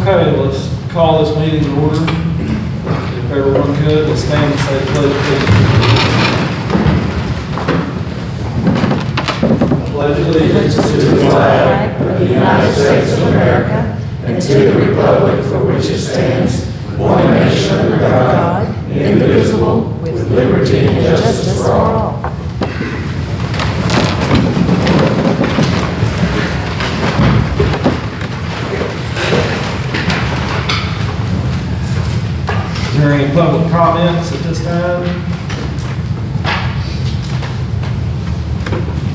Okay, let's call this meeting to order. If everyone could, let's stand and say the pledge of allegiance. Pledge allegiance to the flag of the United States of America and to the republic for which it stands, one nation under God, indivisible, with liberty and justice for all. Is there any public comments at this time?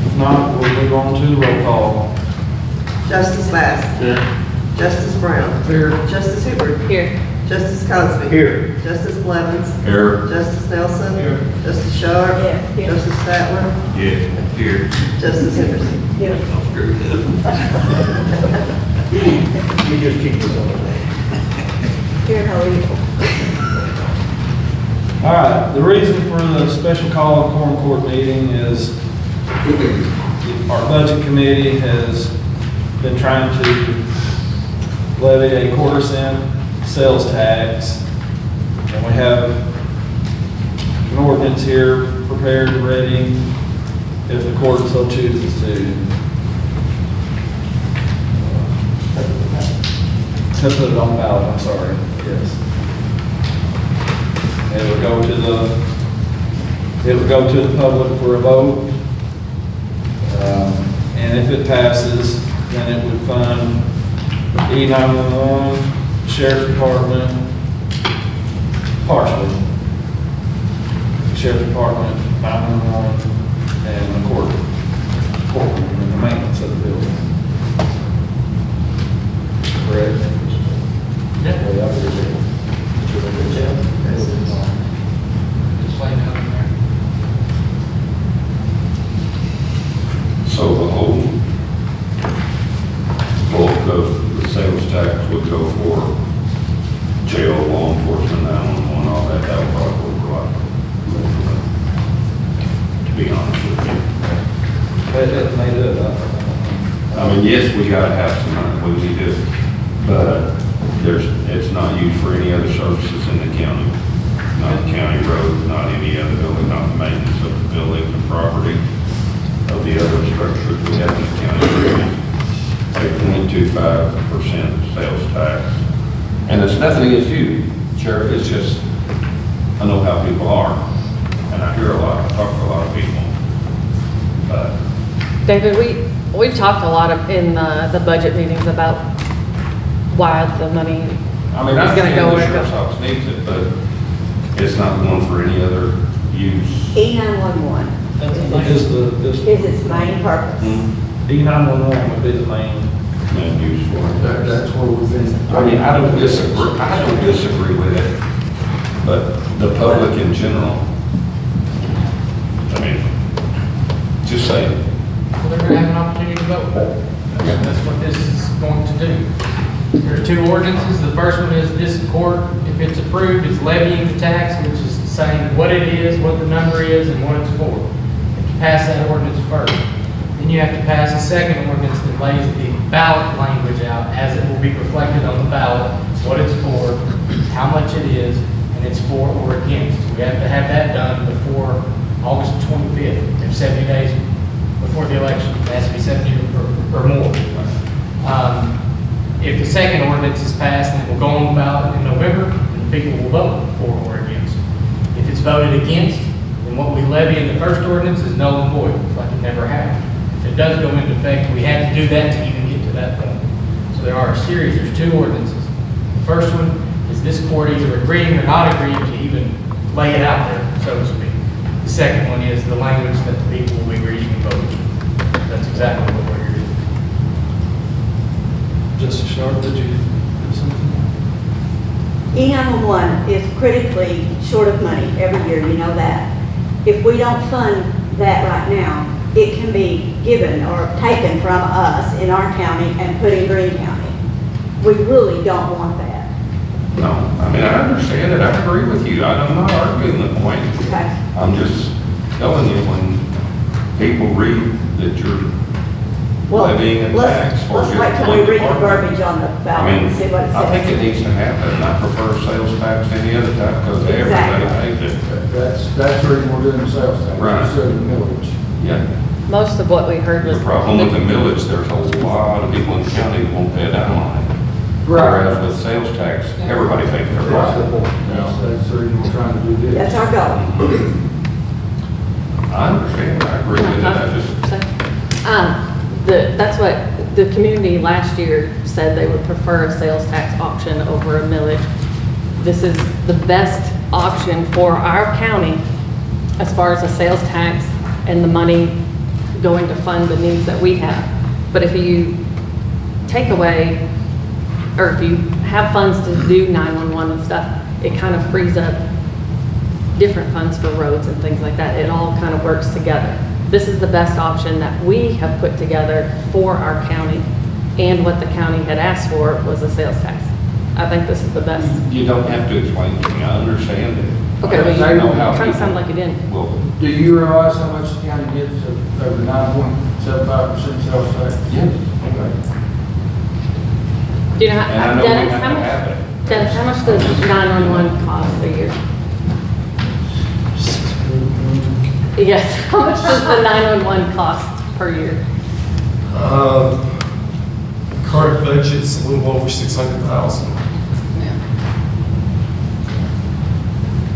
If not, we'll move on to the roll call. Justice Bass. Here. Justice Brown. Here. Justice Hibbert. Here. Justice Cosby. Here. Justice Blevins. Here. Justice Nelson. Here. Justice Sharp. Here. Justice Statler. Yeah. Here. Justice Henderson. Here. I'm screwed up. You just keep this on there. Here, how are you? All right, the reason for the special call of Quorum Court meeting is our budget committee has been trying to levy a 1/4 sales tax. And we have an ordinance here prepared and ready if the court so chooses to put it on ballot, I'm sorry, yes. It would go to the public for a vote. And if it passes, then it would fund E911, Sheriff's Department, partially. Sheriff's Department, 911, and the courtroom, and the maintenance of the building. Correct? Yeah. Well, I agree. Just laying out in there. So the whole bulk of the sales tax would go for jail, law enforcement, 911, all that, that would probably go out. To be honest with you. It made it up. I mean, yes, we gotta have some money, we do, but it's not used for any other services in the county. Not the county roads, not any other building, not the maintenance of the buildings and property of the other structures we have in the county. A 0.25% sales tax. And it's nothing against you, Sheriff, it's just, I know how people are, and I hear a lot, I talk to a lot of people. But David, we've talked a lot in the budget meetings about why the money I mean, I is going to go understand the where it sheriff's goes. office needs it, but it's not going for any other use. E911 Is is its main purpose. D911 would be the main. And use for it. That's where we've been. I mean, I don't disagree with it, but the public in general, I mean, just say, Well, they're gonna have an opportunity to vote. That's what this is going to do. There's two ordinances. The first one is this court, if it's approved, is levying the tax, which is saying what it is, what the number is, and what it's for. You have to pass that ordinance first. Then you have to pass a second ordinance that lays the ballot language out as it will be reflected on the ballot, what it's for, how much it is, and it's for or against. We have to have that done before August 25th. There's 70 days before the election. It has to be 70 or more. If the second ordinance is passed, then it will go on the ballot in November, and the people will vote for or against. If it's voted against, then what we levy in the first ordinance is null and void, it's like it never happened. If it does go into effect, we had to do that to even get to that point. So there are a series, there's two ordinances. The first one is this court either agreeing or not agreeing to even lay it out there, so to speak. The second one is the language that the people will agree to vote. That's exactly what we're here to do. Justice Sharp, did you have something? E911 is critically short of money every year, you know that. If we don't fund that right now, it can be given or taken from us in our county and put in Greene County. We really don't want that. no, I mean, I understand it, I agree with you, I'm not arguing the point. Okay. I'm just telling you, when people read that you're Well, levying a tax for Let's just wait till one we read the department. verbiage on the I ballot mean, and see what it says. I think it needs to happen, and I prefer sales tax to any other tax, because everybody Exactly. pays it. That's the reason we're doing the sales tax. Right. Instead of the millage. Yeah. Most of what we heard was. The problem with the millage, there's a lot of people in the county that won't pay it down on it. Right. Whereas with sales tax, everybody pays their That's the part. point. That's the reason we're trying to do this. That's our goal. I understand, I agree with it, I just, That's what the community last year said, they would prefer a sales tax auction over a millage. This is the best option for our county as far as the sales tax and the money going to fund the needs that we have. But if you take away, or if you have funds to do 911 and stuff, it kind of frees up different funds for roads and things like that. It all kind of works together. This is the best option that we have put together for our county, and what the county had asked for was a sales tax. I think this is the best. you don't have to explain to me, I understand it. Okay, well, I know how you kind of sound people like you didn't. will- Do you realize how much the county gets of the 9.75% sales tax? Yes. Okay. Do you know, And I know we Dennis, have how to have much, it. Dennis, how much does 911 cost a year? Yes, how much does the 911 cost per year? Current budget's a little over 600,000.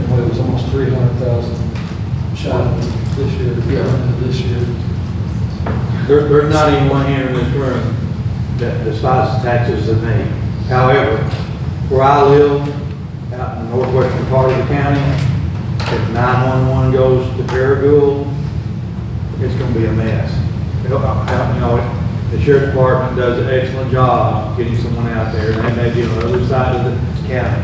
And it was almost 300,000 shot this year, this year. There's not even one here in this room that despises taxes than me. However, where I live, out in the northwestern part of the county, if 911 goes to Paragould, it's gonna be a mess. You know, the sheriff's department does an excellent job getting someone out there, and they may be on the other side of the county.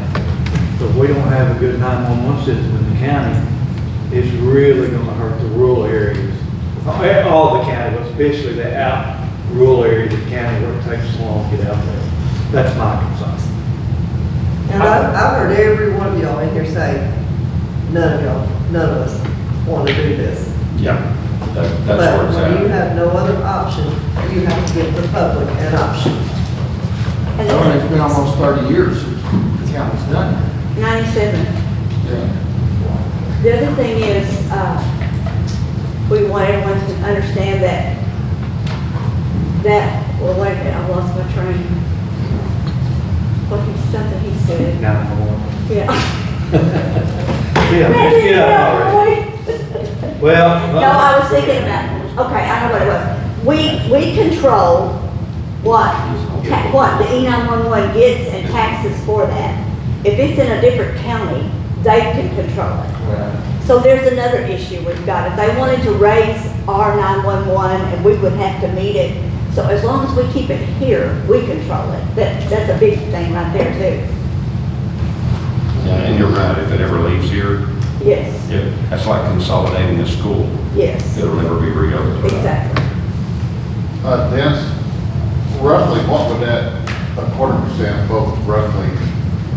So if we don't have a good 911 system in the county, it's really gonna hurt the rural areas. All the county, but especially the rural areas of the county where it takes so long to get out there. That's my concern. And I've heard every one of y'all in here say, none of us want to do this. Yeah, that's where But it's when you at. have no other option, you have to give the public an option. And Well, it's been almost 30 years since the county's done it. 97. Yeah. The other thing is, we want everyone to understand well, wait a minute, I lost my train. Something he said. 911. Yeah. Yeah, just get out already. Well. No, I was thinking about, okay, I know what it was. We control what the E911 gets and taxes for that. If it's in a different county, they can control it. So there's another issue we've got. If they wanted to raise our 911, and we would have to meet it. So as long as we keep it here, we control it. That's a big thing right there too. Yeah, and you're right, if it ever leaves here, Yes, that's like consolidating a school. yes, It'll never be reopened. exactly. Dennis, roughly what would that, a 1/4% vote roughly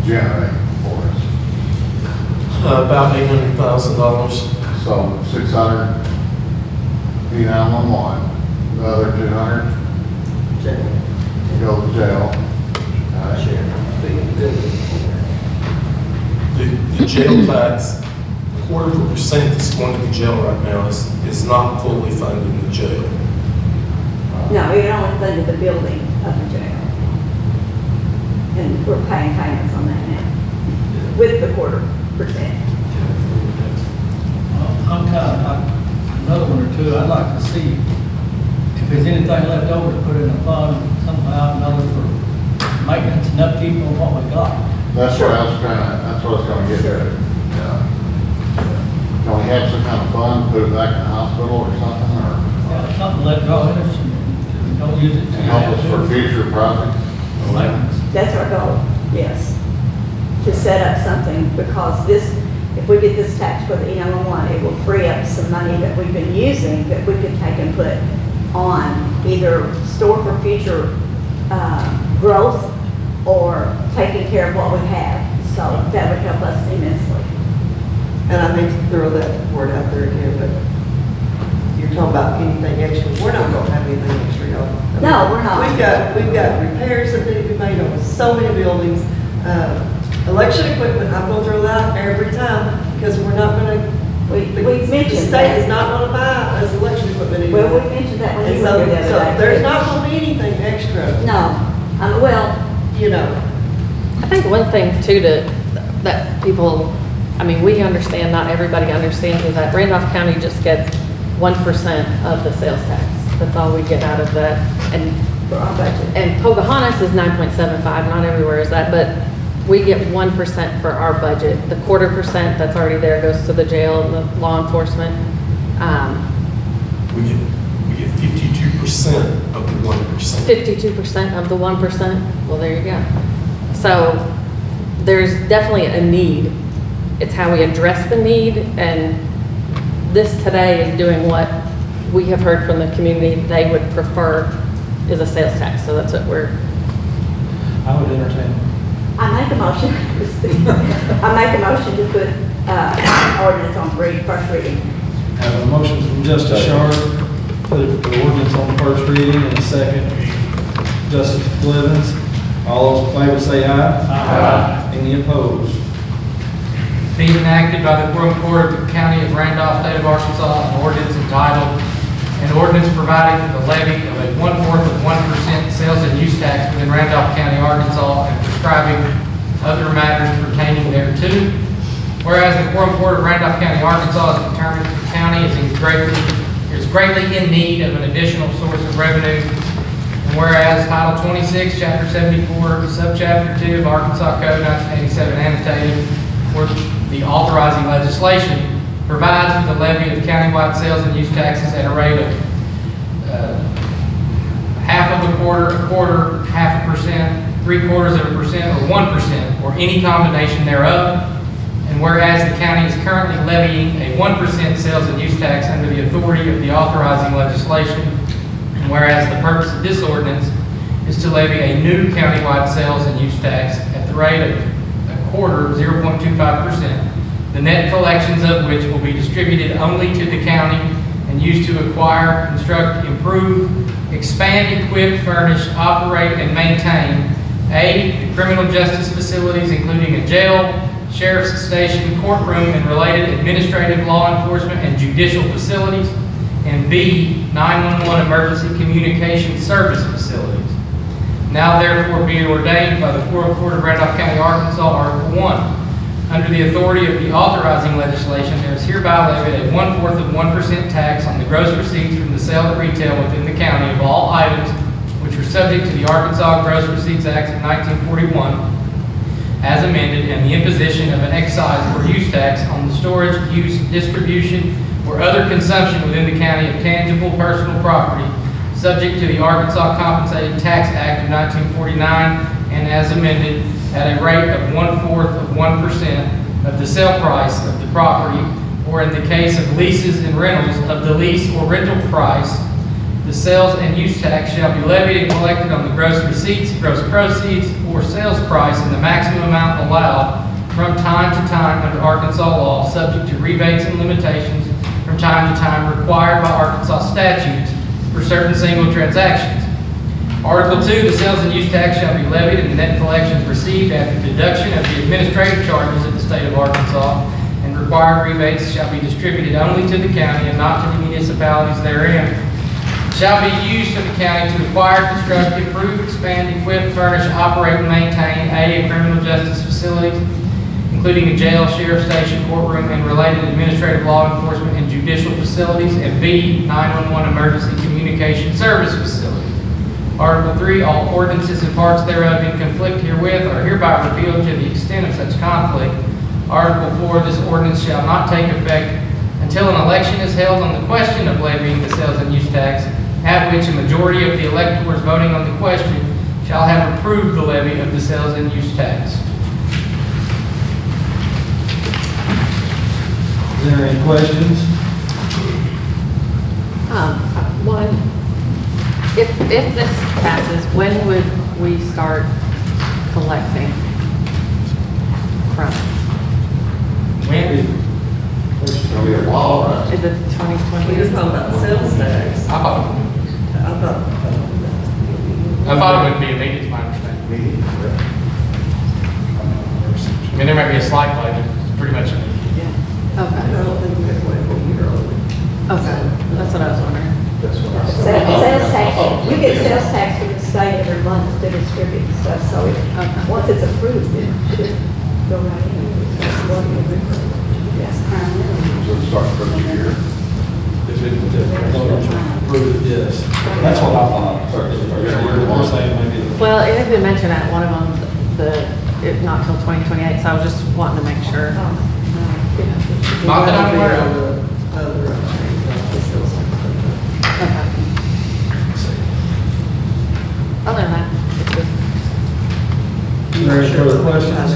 generate for us? About $800,000. So 600, E911, the other 200 go to jail. The jail tax, 1/4% that's going to the jail right now is not fully funding the jail. No, it only funded the building of the jail. And we're paying payments on that now, with the 1/4%. I'm another one or two, I'd like to see if there's anything left over to put in a fund somehow or another for maintenance and upkeep on what we got. That's what I was gonna get Sure. at. Yeah. Can we have some kind of fund, put it back in the hospital or something, or Yeah, something left go in it, and don't use it. to help us for future projects? Maintenance. That's our goal, yes. To set up something, because if we get this tax for the E911, it will free up some money that we've been using that we could take and put on either store for future growth or taking care of what we have. So that would help us immensely. And I hate to throw that word out there again, but you're talking about anything extra, we're not gonna have anything extra, y'all. I mean, No, we're not. We've got repairs that need to be made on so many buildings. Election equipment, I'm gonna throw that out every time, because we're not gonna, We've the mentioned state that. is not gonna buy us election equipment anymore. Well, we mentioned that when And you were so, here the so other day. there's not gonna be anything extra, No, well, you know. I think one thing too that people, I mean, we understand, not everybody understands, is that Randolph County just gets 1% of the sales tax. That's all we get out of that. for our budget. And Pocahontas is 9.75, not everywhere is that, but we get 1% for our budget. The 1/4% that's already there goes to the jail and the law enforcement. We get 52% of the 1%. 52% of the 1%, well, there you go. So there's definitely a need. It's how we address the need, and this today is doing what we have heard from the community they would prefer is a sales tax. So that's what I would entertain. I make a motion, I make a motion to put, ordinance on first reading. Have a motion from Justice Sharp, put the ordinance on first reading, and a second, Justice Blevins. All those in favor say aye. Aye. Any opposed? Being enacted by the Quorum Court of the County of Randolph, State of Arkansas, an ordinance entitled, an ordinance providing for the levy of a 1/4 of 1% sales and use tax within Randolph County, Arkansas, and prescribing other matters pertaining thereto. Whereas the Quorum Court of Randolph County, Arkansas has determined that the county is greatly in need of an additional source of revenue. And whereas Title 26, Chapter 74, Subchapter 2 of Arkansas Code 1987 annotated, for the authorizing legislation, provides for the levy of countywide sales and use taxes at a rate of half of a quarter, 0.5%, 0.75%, or 1%, or any combination thereof. And whereas the county is currently levying a 1% sales and use tax under the authority of the authorizing legislation, and whereas the purpose of this ordinance is to levy a new countywide sales and use tax at the rate of a quarter, 0.25%, the net collections of which will be distributed only to the county and used to acquire, construct, improve, expand, equip, furnish, operate, and maintain A, the criminal justice facilities, including a jail, sheriff's station, courtroom, and related administrative law enforcement and judicial facilities, and B, 911 emergency communication service facilities. Now therefore be it ordained by the Quorum Court of Randolph County, Arkansas, Article 1. Under the authority of the authorizing legislation, there is hereby levied a 1/4 of 1% tax on the gross receipts from the sale at retail within the county of all items which are subject to the Arkansas Gross Receipts Act of 1941, as amended, and the imposition of an excise or use tax on the storage, use, distribution, or other consumption within the county of tangible personal property, subject to the Arkansas Compensating Tax Act of 1949, and as amended, at a rate of 1/4 of 1% of the sale price of the property, or in the case of leases and rentals of the lease or rental price, the sales and use tax shall be levied and collected on the gross receipts, gross proceeds, or sales price in the maximum amount allowed from time to time under Arkansas law, subject to rebates and limitations from time to time required by Arkansas statutes for certain single transactions. Article 2, the sales and use tax shall be levied and the net collections received after deduction of the administrative charges of the state of Arkansas, and required rebates shall be distributed only to the county and not to the municipalities therein. Shall be used for the county to acquire, construct, improve, expand, equip, furnish, operate, and maintain A, criminal justice facilities, including a jail, sheriff's station, courtroom, and related administrative law enforcement and judicial facilities, and B, 911 emergency communication service facilities. Article 3, all ordinances and parts thereof in conflict herewith are hereby repealed to the extent of such conflict. Article 4, this ordinance shall not take effect until an election is held on the question of levying the sales and use tax, at which a majority of the electors voting on the question shall have approved the levy of the sales and use tax. Is there any questions? One, if this passes, when would we start collecting from it? When? It's gonna be a law, right? Is it When you're talking about sales tax, I thought it would be immediate, is my understanding. I mean, there might be a slight delay, but it's pretty much immediate. I Okay, don't think we have to wait a year early. okay, that's what I was wondering. That's what I said. Sales tax, you get sales tax from the state every month to distribute and stuff, so Okay. once it's approved, it should go right in. Yes, primarily. So it starts first year. If it, approved, yes. That's what I thought. We're saying maybe. Well, it had been mentioned at one of them, not till 2028, so I was just wanting to make sure. Not that I'm aware of. Okay. Other than that, it's good. Are there any further questions?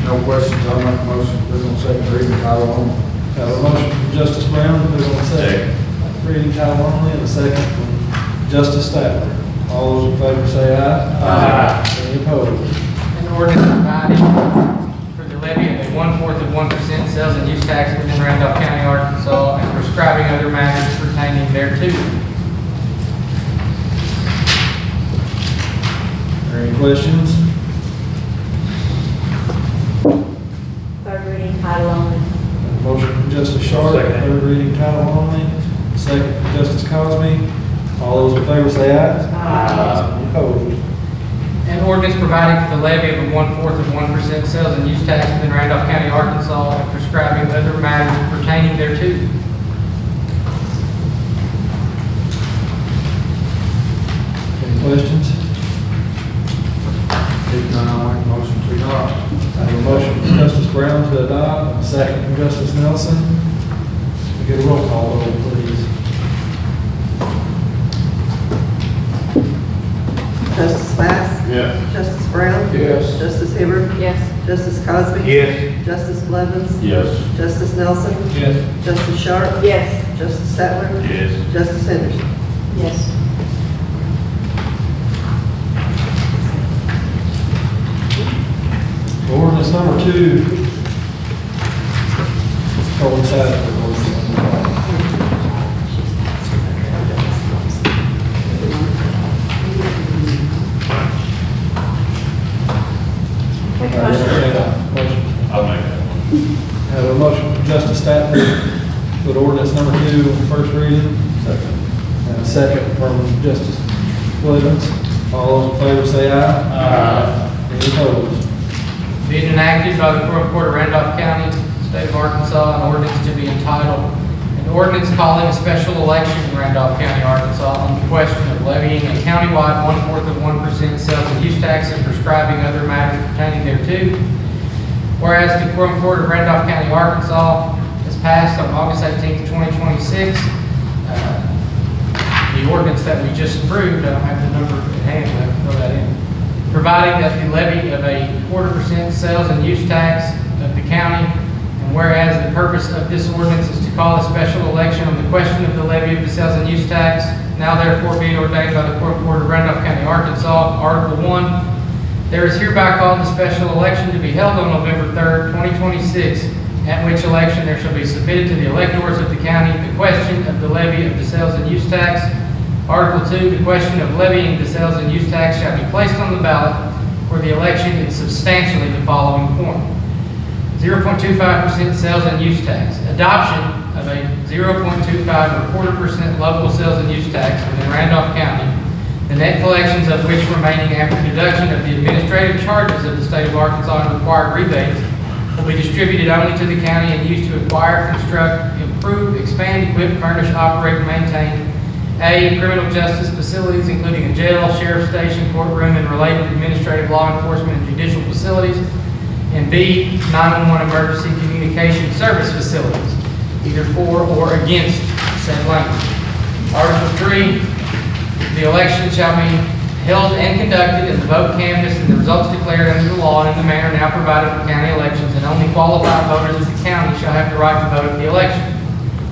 No questions, I'll make a motion, put on second reading, title only. Have a motion from Justice Brown, to put on second. Reading title only, and a second from Justice Statler. All those in favor say aye. Aye. Any opposed? An ordinance providing for the levy of a 1/4% sales and use tax within Randolph County, Arkansas, and prescribing other matters pertaining thereto. Are there any questions? Third reading, title only. Motion from Justice Sharp, third reading title only, second from Justice Cosby. All those in favor say aye. Aye. Any opposed? An ordinance providing for the levy of a 1/4% sales and use tax within Randolph County, Arkansas, and prescribing other matters pertaining thereto. Any questions? If none, I'll make a motion to adopt. I have a motion from Justice Brown to adopt, and a second from Justice Nelson. We get a roll call vote, please. Justice Bass? Yes. Justice Brown? Yes. Justice Hibbert? Yes. Justice Cosby? Yes. Justice Blevins? Yes. Justice Nelson? Yes. Justice Sharp? Yes. Justice Statler? Yes. Justice Henderson? Yes. Ordinance number 2. Coincides with ordinance number 1. Make a motion. I'll make that one. Have a motion from Justice Statler, put ordinance number 2 on first reading. Second. And a second from Justice Blevins. All those in favor say aye. Aye. Any opposed? Being enacted by the Court of Randolph County, State of Arkansas, an ordinance to be entitled, an ordinance calling a special election in Randolph County, Arkansas, on the question of levying a countywide 1/4% sales and use tax and prescribing other matters pertaining thereto. Whereas the Court of Randolph County, Arkansas, has passed on August 18th, 2026, the ordinance that we just approved, I don't have the number at hand, I have to throw that in, providing that the levy of a 1/4% sales and use tax of the county, and whereas the purpose of this ordinance is to call a special election on the question of the levy of the sales and use tax, now therefore being ordained by the Court of Randolph County, Arkansas, Article 1, there is hereby called a special election to be held on November 3rd, 2026, at which election there shall be submitted to the electors of the county the question of the levy of the sales and use tax. Article 2, the question of levying the sales and use tax shall be placed on the ballot for the election in substantially the following form. 0.25% sales and use tax. Adoption of a 0.25 or 1/4% local sales and use tax within Randolph County, the net collections of which remaining after deduction of the administrative charges of the state of Arkansas and required rebates will be distributed only to the county and used to acquire, construct, improve, expand, equip, furnish, operate, and maintain A, criminal justice facilities, including a jail, sheriff's station, courtroom, and related administrative law enforcement and judicial facilities. And B, 911 emergency communication service facilities, either for or against said language. Article 3, the election shall be held and conducted and the vote canvassed and the results declared under the law and in the manner now provided for county elections, and only qualified voters of the county shall have the right to vote at the election.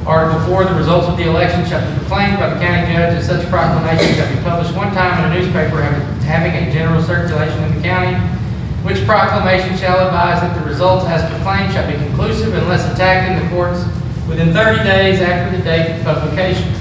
Article 4, the results of the election shall be proclaimed by the county judge, and such proclamation shall be published one time in a newspaper having a general circulation in the county. which proclamation shall advise that the results as proclaimed shall be conclusive unless attacked in the courts within 30 days after the date of publication.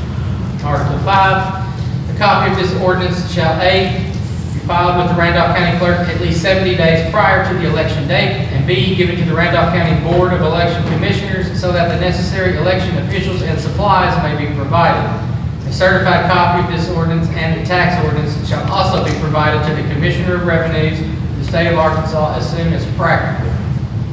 Article 5, a copy of this ordinance shall A, be filed with the Randolph County Clerk at least 70 days prior to the election date, and B, given to the Randolph County Board of Election Commissioners so that the necessary election officials and supplies may be provided. A certified copy of this ordinance and the tax ordinance shall also be provided to the Commissioner of Revenues of the State of Arkansas as soon as practical.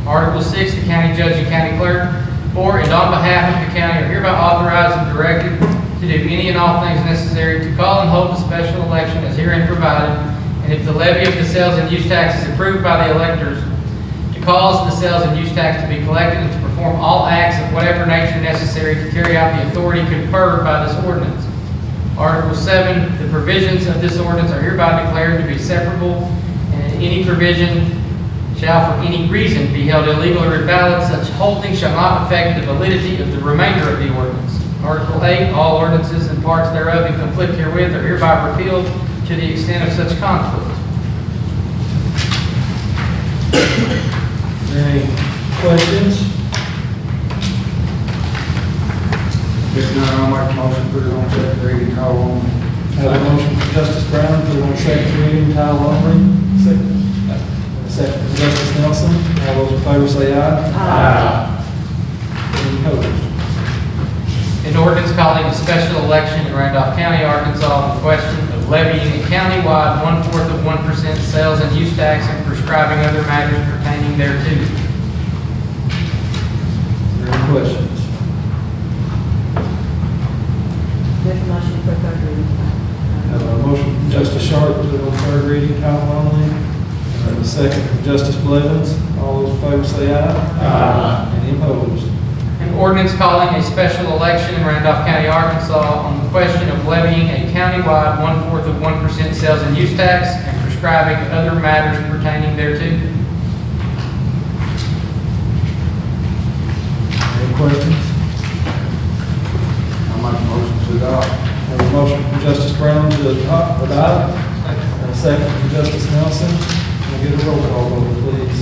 Article 6, the county judge and county clerk for and on behalf of the county are hereby authorized and directed to do any and all things necessary to call and hold a special election as herein provided, and if the levy of the sales and use tax is approved by the electors, to cause the sales and use tax to be collected and to perform all acts of whatever nature necessary to carry out the authority conferred by this ordinance. Article 7, the provisions of this ordinance are hereby declared to be separable, and any provision shall for any reason be held illegal or invalid. Such holding shall not affect the validity of the remainder of the ordinance. Article 8, all ordinances and parts thereof in conflict herewith are hereby repealed to the extent of such conflict. Any questions? If not, I'll make a motion, put it on second reading, call only. Have a motion for Justice Brown, put it on second reading, title only. Second. Second for Justice Nelson. All those in favor say aye. Aye. Any opposed? An ordinance calling a special election in Randolph County, Arkansas on the question of levying a countywide 1/4 of 1% sales and use tax and prescribing other matters pertaining thereto. Are there any questions? Make a motion for third reading. Have a motion from Justice Sharp, put it on third reading, title only. And a second from Justice Blevins. All those in favor say aye. Aye. Any opposed? An ordinance calling a special election in Randolph County, Arkansas on the question of levying a countywide 1/4 of 1% sales and use tax and prescribing other matters pertaining thereto. Any questions? I'll make a motion to adopt. Have a motion from Justice Brown to adopt. And a second from Justice Nelson. Can I get a roll call vote, please?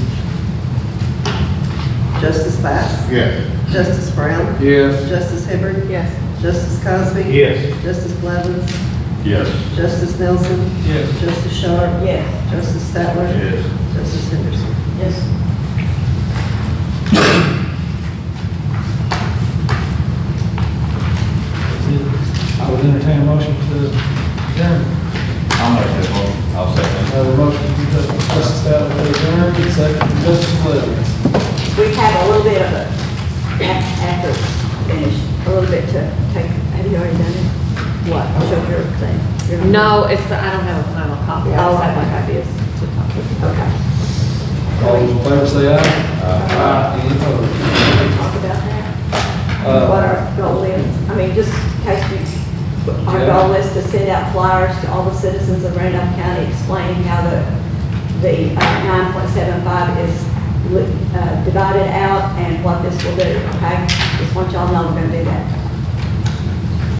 Justice Bass? Yes. Justice Brown? Yes. Justice Hibbard? Yes. Justice Cosby? Yes. Justice Blevins? Yes. Justice Nelson? Yes. Justice Sharp? Yes. Justice Statler? Yes. Justice Henderson? Yes. I would entertain a motion to adjourn. I'll make that motion. I'll second. I have a motion from Justice Statler to adjourn, and a second from Justice Blevins. We have a little bit of a, after finish, a little bit to take, have you already done it? What? I'll show your thing. Your- No, I don't have a final copy. I Oh, just have okay. my ideas to talk about. Okay. All those in favor say aye. Aye. Any opposed? Can we talk about that? What our goal is? I mean, just in case our Yeah. goal is to send out flyers to all the citizens of Randolph County explaining how the 9.75 is divided out and what this will do, okay? Just want y'all to know we're gonna do that.